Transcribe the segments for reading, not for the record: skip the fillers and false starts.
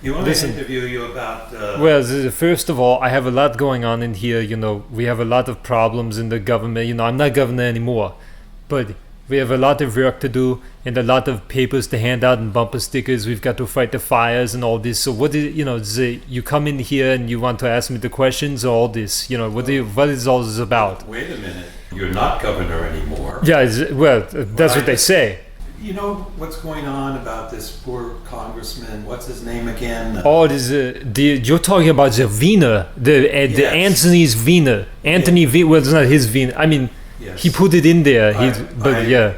You want Listen, me to interview you about... well, first of all, I have a lot going on in here. We have a lot of problems in the government. I'm not governor anymore, but we have a lot of work to do and a lot of papers to hand out and bumper stickers. We've got to fight the fires and all this. So what is, you come in here and you want to ask me the questions or all this? What is all this about? Wait a minute. You're not governor anymore. Yeah, that's what they say. You know what's going on about this poor congressman? What's his name again? Oh, you're talking about the Weiner, the Yes. Anthony's Weiner. Anthony Weiner, well, it's not his Weiner. I mean, Yes. he put it in there. Weiner.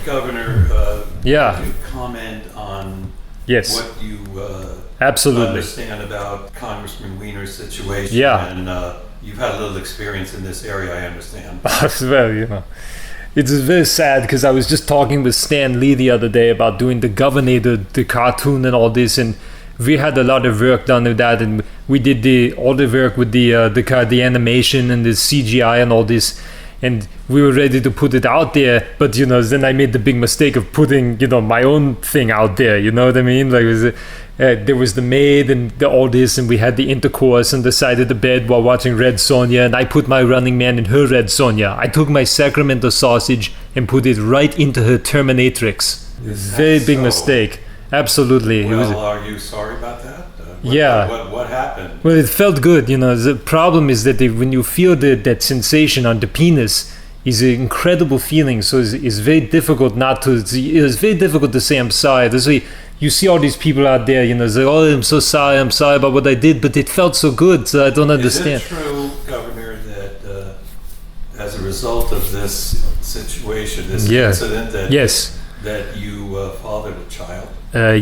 Governor, Yeah. could you comment on Yes, what you absolutely. understand about Congressman Weiner's situation? Yeah. And you've had a little experience in this area, I understand. Well, it's very sad because I was just talking with Stan Lee the other day about doing the Governor, the cartoon and all this, and we had a lot of work done with that, and we did all the work with the animation and the CGI and all this, and we were ready to put it out there, but then I made the big mistake of putting my own thing out there. You know what I mean? Like there was the maid and all this, and we had the intercourse on the side of the bed while watching Red Sonja, and I put my Running Man in her Red Sonja. I took my Sacramento sausage and put it right into her Terminatrix. Very big mistake. Absolutely. Well, are you sorry about that? Yeah. What happened? Well, it felt good. The problem is that when you feel that sensation on the penis, is an incredible feeling. So it's very difficult not to. It's very difficult to say I'm sorry. That's why you see all these people out there. Say, "Oh, I'm so sorry. I'm sorry about what I did," but it felt so good. So I don't understand. Is it true, Governor, that as a result of this situation, this incident, that that you fathered a child?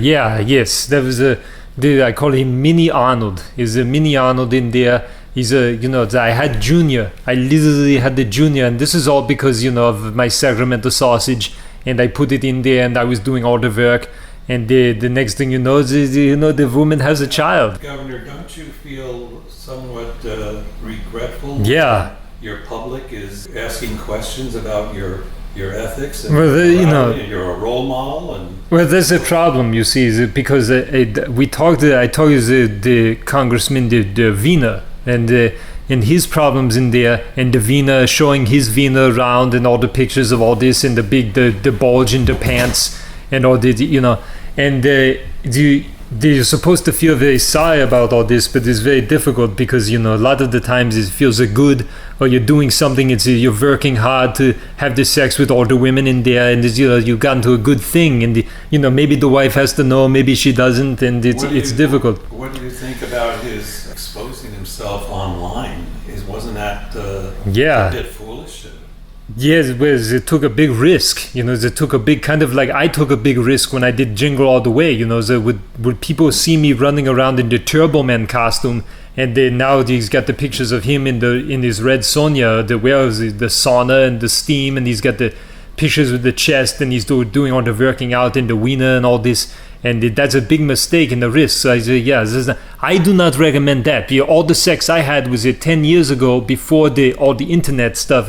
Yes. There was I call him Mini Arnold. He's a Mini Arnold in there. He's I had Junior. I literally had the Junior, and this is all because of my Sacramento sausage, and I put it in there, and I was doing all the work, and the next thing you know is the woman has a child. Governor, don't you feel somewhat regretful? Yeah. Your public is asking questions about your ethics, and you're a role model, and well, there's a problem, you see, is because I told you the congressman, the Weiner, and his problems in there, and the Weiner showing his Weiner around, and all the pictures of all this, and the bulge in the pants, and all and you're supposed to feel very sorry about all this, but it's very difficult because a lot of the times it feels good, or you're doing something, you're working hard to have the sex with all the women in there, and you've gotten to a good thing, and maybe the wife has to know, maybe she doesn't, and it's difficult. What do you think about his exposing himself online? Wasn't that a bit foolish? Yes, it took a big risk. It took a big kind of like I took a big risk when I did Jingle All the Way. Would people see me running around in the Turbo Man costume, and then now he's got the pictures of him in his Red Sonja, the sauna and the steam, and he's got the pictures with the chest, and he's doing all the working out in the Wiener and all this. And that's a big mistake in the risk. So I say, I do not recommend that. All the sex I had was 10 years ago, before all the internet stuff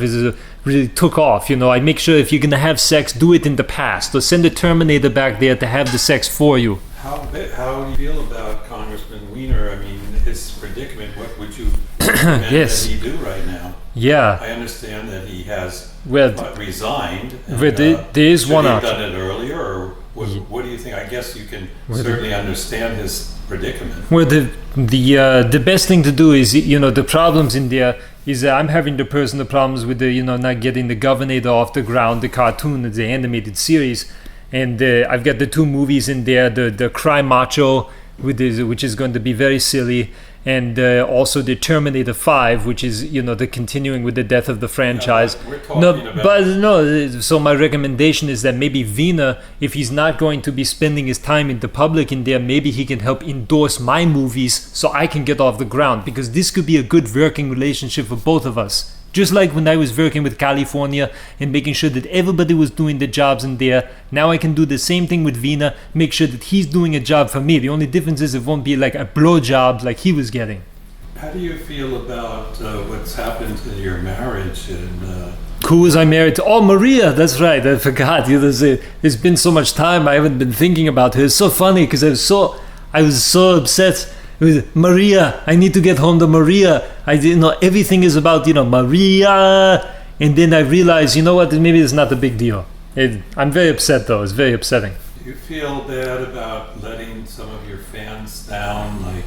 really took off. I make sure if you're gonna have sex, do it in the past, or send a Terminator back there to have the sex for you. How do you feel about Congressman Weiner? I mean, his predicament. What would you recommend that he do right now? Yeah. I understand that he has resigned. And, there is one option. Should he have done it earlier, or what do you think? I guess you can certainly understand his predicament. Well, the best thing to do is, the problems in there is I'm having the personal problems with the, not getting the Governor off the ground, the cartoon, the animated series. And I've got the two movies in there, the Cry Macho, which is going to be very silly, and also the Terminator 5, which is, the continuing with the death of the franchise. So my recommendation is that maybe Weiner, if he's not going to be spending his time in the public in there, maybe he can help endorse my movies so I can get off the ground, because this could be a good working relationship for both of us. Just like when I was working with California and making sure that everybody was doing the jobs in there, now I can do the same thing with Weiner, make sure that he's doing a job for me. The only difference is it won't be like a blow job like he was getting. How do you feel about what's happened to your marriage, and Who was I married to? Oh, Maria. That's right. I forgot. There's been so much time. I haven't been thinking about her. It's so funny because I was so upset with Maria. I need to get home to Maria. I didn't know everything is about Maria. And then I realized, you know what? Maybe it's not a big deal. I'm very upset though. It's very upsetting. Do you feel bad about letting some of your fans down? Like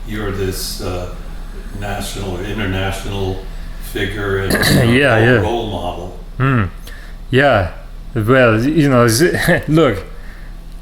you're this national or international figure and role model. Yeah. Well, look,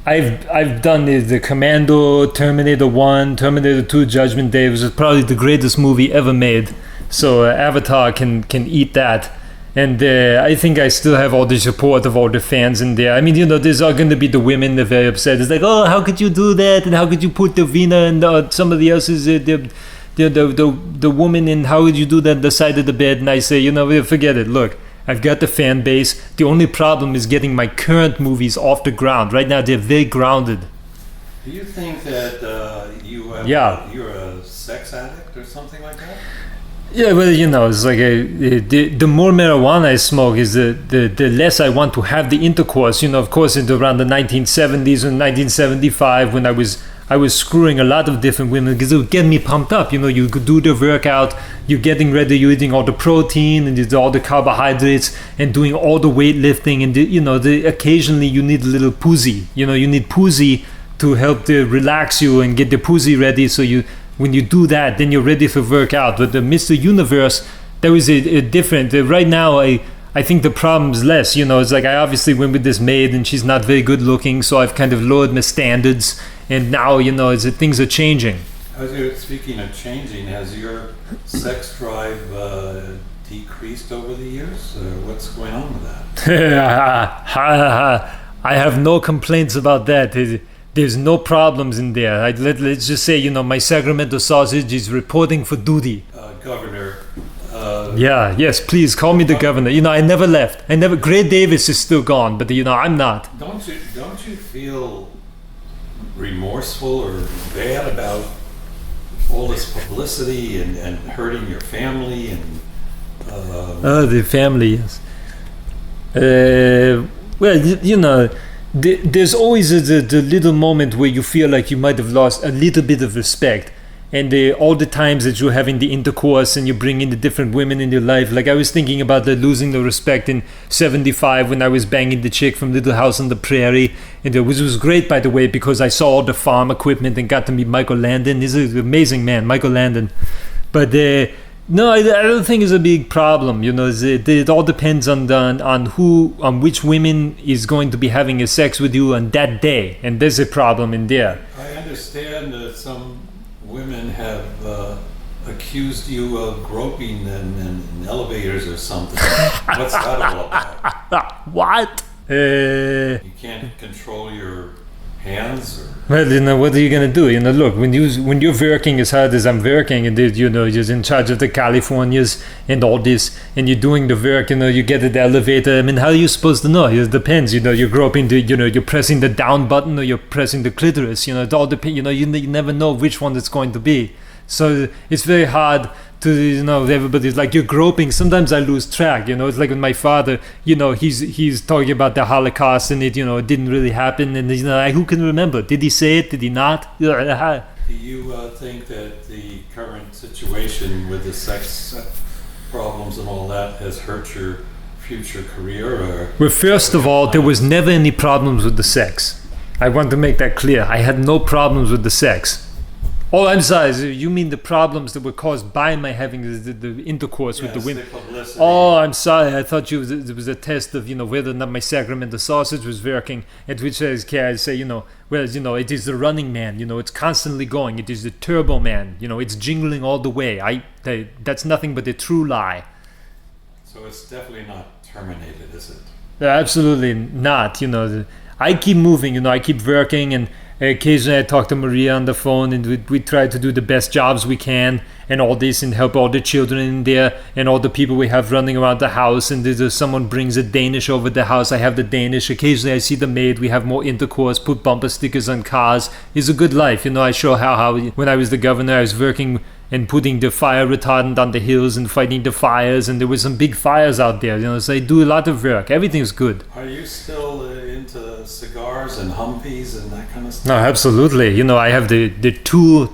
I've done the Commando, Terminator 1, Terminator 2, Judgment Day. It was probably the greatest movie ever made. So Avatar can eat that. And I think I still have all the support of all the fans in there. I mean, there's all going to be the women that are very upset. It's like, oh, how could you do that? And how could you put the Vina and somebody else's, the woman in, how would you do that on the side of the bed? And I say, forget it. Look, I've got the fan base. The only problem is getting my current movies off the ground. Right now, they're very grounded. Do you think that you're a sex addict or something like that? Yeah, well, it's like the more marijuana I smoke is the less I want to have the intercourse. Of course, around the 1970s and 1975 when I was screwing a lot of different women because it would get me pumped up. You could do the workout, you're getting ready, you're eating all the protein and all the carbohydrates and doing all the weightlifting and occasionally you need a little pussy. You need pussy to help to relax you and get the pussy ready so when you do that, then you're ready to work out. But the Mr. Universe, that was a different. Right now, I think the problem's less. It's like I obviously went with this maid and she's not very good looking, so I've kind of lowered my standards. And now, things are changing. Speaking of changing, has your sex drive decreased over the years? What's going on with that? I have no complaints about that. There's no problems in there. Let's just say, my Sacramento sausage is reporting for duty. Governor. Yes, please call me the governor. I never left. Gray Davis is still gone, but I'm not. Don't you feel remorseful or bad about all this publicity and hurting your family and? The family, yes. Well, there's always the little moment where you feel like you might have lost a little bit of respect. And all the times that you're having the intercourse and you bring in the different women in your life. Like I was thinking about losing the respect in 75 when I was banging the chick from Little House on the Prairie. And which was great, by the way, because I saw all the farm equipment and got to meet Michael Landon. He's an amazing man, Michael Landon. But no, I don't think it's a big problem. It all depends on which women is going to be having a sex with you on that day, and there's a problem in there. I understand that some women have accused you of groping in elevators or something. What's that all about? What? You can't control your hands? Well, what are you gonna do? Look, when you're working as hard as I'm working, and you're in charge of the Californias and all this, and you're doing the work, you get at the elevator. I mean, how are you supposed to know? It depends. You're groping you're pressing the down button or you're pressing the clitoris. It all depends. You never know which one it's going to be. So it's very hard to, everybody's like, you're groping. Sometimes I lose track. It's like with my father, he's talking about the Holocaust and it didn't really happen. And, who can remember? Did he say it? Did he not? Do you think that the current situation with the sex problems and all that has hurt your future career? Well, first of all, there was never any problems with the sex. I want to make that clear. I had no problems with the sex. Oh, I'm sorry. You mean the problems that were caused by my having the intercourse with the women? Oh, I'm sorry. I thought it was a test of whether or not my Sacramento sausage was working. At which I say it is the Running Man. It's constantly going. It is the Turbo Man. It's jingling all the way. That's nothing but a true lie. So it's definitely not terminated, is it? Absolutely not. I keep moving. I keep working and. Occasionally I talk to Maria on the phone and we try to do the best jobs we can and all this and help all the children in there and all the people we have running around the house, and if someone brings a Danish over the house, I have the Danish. Occasionally I see the maid, we have more intercourse, put bumper stickers on cars. It's a good life. I show how when I was the governor I was working and putting the fire retardant on the hills and fighting the fires, and there were some big fires out there, so I do a lot of work. Everything's good. Are you still into cigars and Humvees and that kind of stuff? No, absolutely. I have the two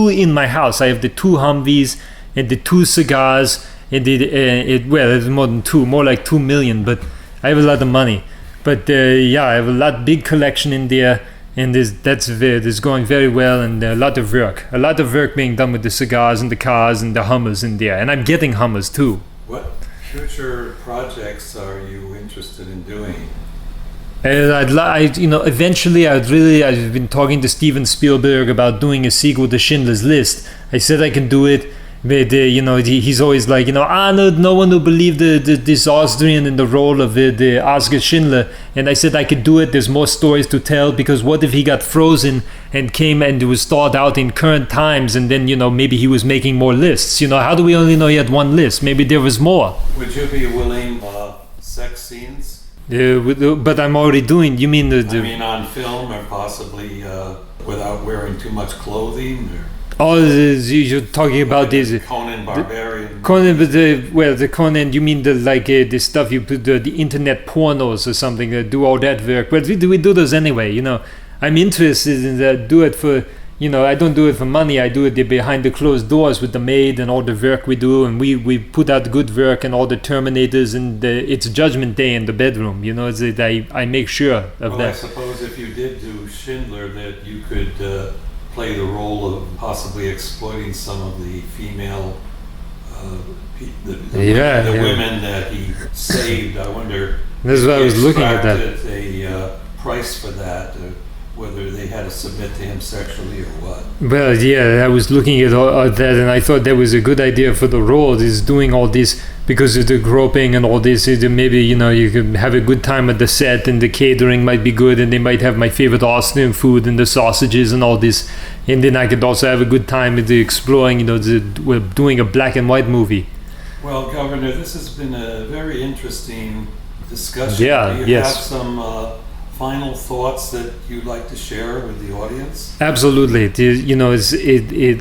in my house. I have the 2 Humvees and the 2 cigars, and it's more than 2, more like 2 million, but I have a lot of money. But I have a big collection in there, and that's going very well, and a lot of work being done with the cigars and the cars and the Hummers in there, and I'm getting Hummers too. What future projects are you interested in doing? Eventually, I've been talking to Steven Spielberg about doing a sequel to Schindler's List. I said I can do it, but he's always like, Arnold, no one will believe this Austrian in the role of the Oscar Schindler. And I said I could do it. There's more stories to tell, because what if he got frozen and came and it was thought out in current times, and then maybe he was making more lists. How do we only know he had one list? Maybe there was more. Would you be willing sex scenes? But I'm already doing. You mean I mean on film, or possibly without wearing too much clothing? Oh, you're talking about this Conan Barbarian. Conan, but the Conan. You mean the stuff you put the internet pornos or something? Do all that work? But we do those anyway. I'm interested in that. Do it for. I don't do it for money. I do it behind the closed doors with the maid and all the work we do, and we put out good work and all the Terminators, and it's Judgment Day in the bedroom. I make sure of that. I suppose if you did do Schindler, that you could play the role of possibly exploiting some of the female, the women that he saved. I wonder. That's what I was looking at. That a price for that. Whether they had to submit to him sexually or what. Well, I was looking at all that, and I thought that was a good idea for the role, is doing all this because of the groping and all this. Maybe, you could have a good time at the set, and the catering might be good, and they might have my favorite Austrian food and the sausages and all this. And then I could also have a good time with exploring, we're doing a black and white movie. Well, Governor, this has been a very interesting discussion. Yeah, Do you have some final thoughts that you'd like to share with the audience? Absolutely.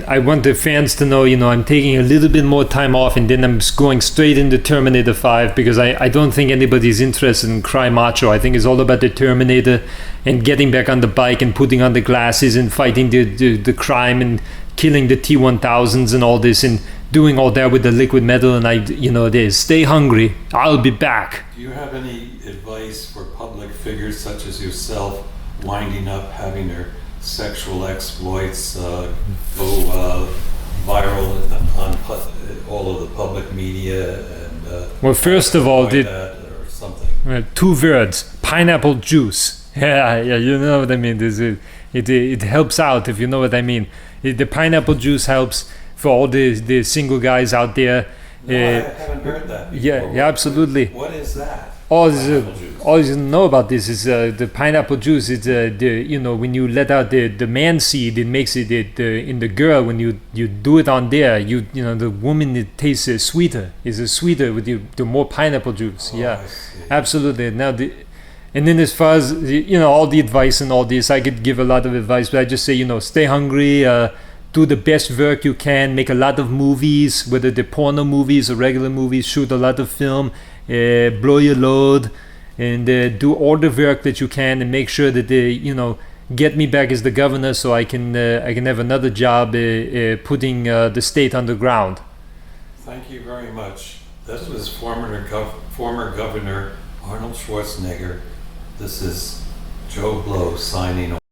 I want the fans to know, I'm taking a little bit more time off, and then I'm going straight into Terminator 5, because I don't think anybody's interested in Cry Macho. I think it's all about the Terminator and getting back on the bike and putting on the glasses and fighting the crime and killing the T-1000s and all this, and doing all that with the liquid metal. And they stay hungry. I'll be back. Do you have any advice for public figures such as yourself winding up having their sexual exploits go viral on all of the public media? And well, first of all, or something. 2 words: pineapple juice. Yeah, you know what I mean. It helps out, if you know what I mean. The pineapple juice helps for all the single guys out there. No, I haven't heard that before. Yeah, absolutely. What is that? All you know about this is the pineapple juice. It's when you let out the man seed, it makes it in the girl. When you do it on there, the woman, it tastes sweeter. It's sweeter with the more pineapple juice. Oh, Yeah, absolutely. Now and then as far as all the advice and all this, I could give a lot of advice, but I just say stay hungry. Do the best work you can. Make a lot of movies, whether they're porno movies or regular movies. Shoot a lot of film. Blow your load, and do all the work that you can, and make sure that get me back as the governor, so I can have another job putting the state on the ground. Thank you very much. This was former Governor Arnold Schwarzenegger. This is Joe Blow signing off.